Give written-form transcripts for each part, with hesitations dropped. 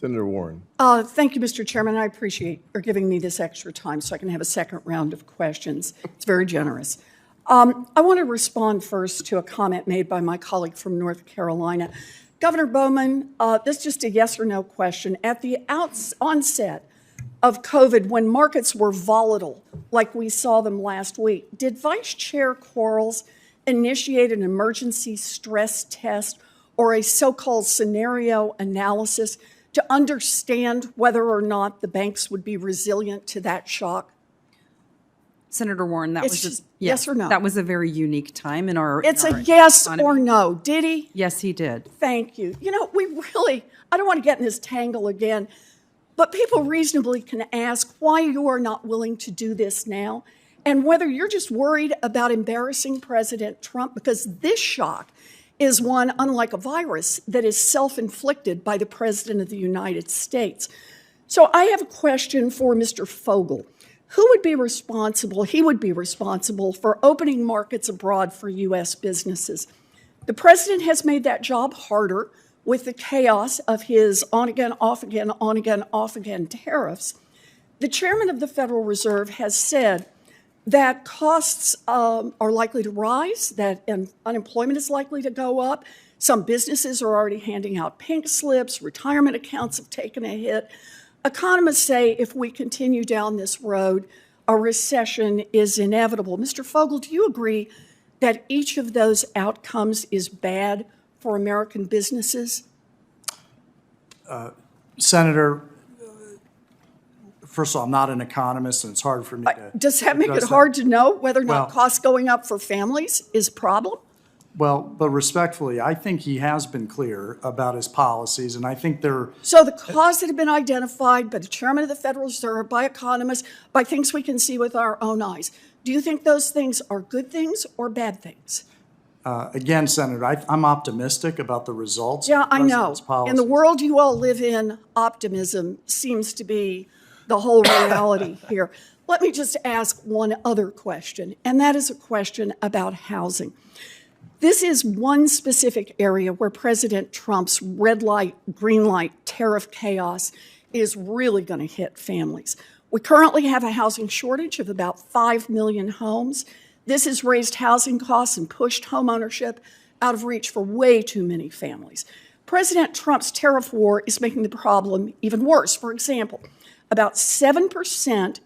Senator Warren. Thank you, Mr. Chairman. I appreciate your giving me this extra time so I can have a second round of questions. It's very generous. I want to respond first to a comment made by my colleague from North Carolina. Governor Bowman, this is just a yes or no question. At the onset of COVID, when markets were volatile, like we saw them last week, did Vice Chair Quarles initiate an emergency stress test or a so-called scenario analysis to understand whether or not the banks would be resilient to that shock? Senator Warren, that It's was just yes or no. That was a very unique time in our. It's in a our yes economy. or no. Did he? Yes, he did. Thank you. You know, I don't want to get in this tangle again, but people reasonably can ask why you are not willing to do this now and whether you're just worried about embarrassing President Trump, because this shock is one, unlike a virus, that is self-inflicted by the President of the United States. So I have a question for Mr. Fogel. Who would be responsible? He would be responsible for opening markets abroad for U.S. businesses. The president has made that job harder with the chaos of his on-again, off-again, on-again, off-again tariffs. The chairman of the Federal Reserve has said that costs are likely to rise, that unemployment is likely to go up. Some businesses are already handing out pink slips. Retirement accounts have taken a hit. Economists say if we continue down this road, a recession is inevitable. Mr. Fogel, do you agree that each of those outcomes is bad for American businesses? Senator, first of all, I'm not an economist, and it's hard for me to. Does that make it hard to know whether or not costs going up for families is a problem? Well, but respectfully, I think he has been clear about his policies, and I think they're. So the costs that have been identified by the chairman of the Federal Reserve, by economists, by things we can see with our own eyes, do you think those things are good things or bad things? Again, Senator, I'm optimistic about the results. Yeah, of the I know. president's policies. In the world you all live in, optimism seems to be the whole reality here. Let me just ask one other question, and that is a question about housing. This is one specific area where President Trump's red light, green light tariff chaos is really going to hit families. We currently have a housing shortage of about 5 million homes. This has raised housing costs and pushed homeownership out of reach for way too many families. President Trump's tariff war is making the problem even worse. For example, about 7%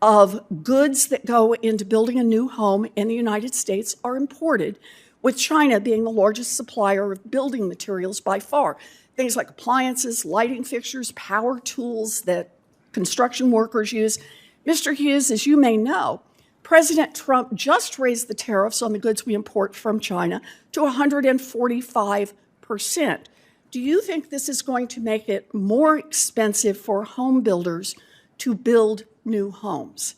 of goods that go into building a new home in the United States are imported, with China being the largest supplier of building materials by far. Things like appliances, lighting fixtures, power tools that construction workers use. Mr. Hughes, as you may know, President Trump just raised the tariffs on the goods we import from China to 145%. Do you think this is going to make it more expensive for home builders to build new homes?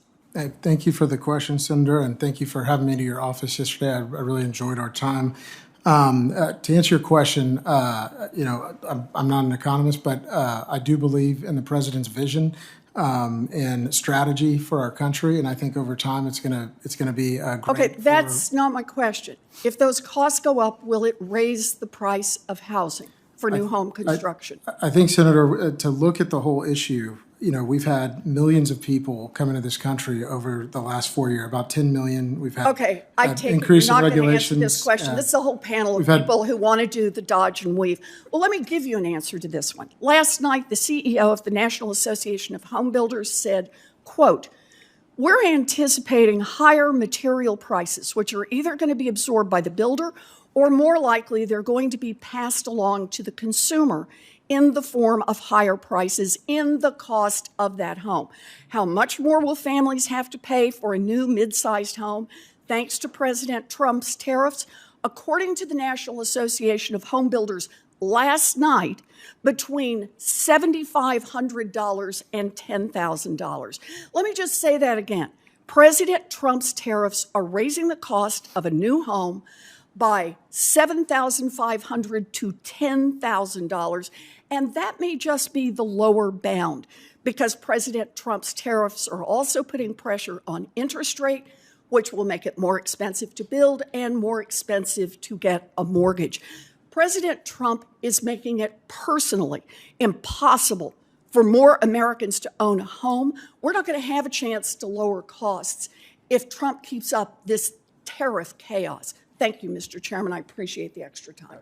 Thank you for the question, Senator, and thank you for having me to your office yesterday. I really enjoyed our time. To answer your question, I'm not an economist, but I do believe in the president's vision and strategy for our country, and I think over time it's gonna be great. Okay, that's not my question. If those costs go up, will it raise the price of housing for new home construction? I think, Senator, to look at the whole issue, we've had millions of people come into this country over the last 4 years, about 10 million. We've had okay, I take increase it. You're in not going to answer regulations. this question. This is a whole panel of people who want to do the dodge and weave. Well, let me give you an answer to this one. Last night, the CEO of the National Association of Home Builders said, quote, "We're anticipating higher material prices, which are either going to be absorbed by the builder or more likely they're going to be passed along to the consumer in the form of higher prices in the cost of that home. How much more will families have to pay for a new mid-sized home thanks to President Trump's tariffs? According to the National Association of Home Builders last night, between $7,500 and $10,000. Let me just say that again. President Trump's tariffs are raising the cost of a new home by $7,500 to $10,000, and that may just be the lower bound because President Trump's tariffs are also putting pressure on interest rate, which will make it more expensive to build and more expensive to get a mortgage. President Trump is making it personally impossible for more Americans to own a home. We're not going to have a chance to lower costs if Trump keeps up this tariff chaos. Thank you, Mr. Chairman. I appreciate the extra time.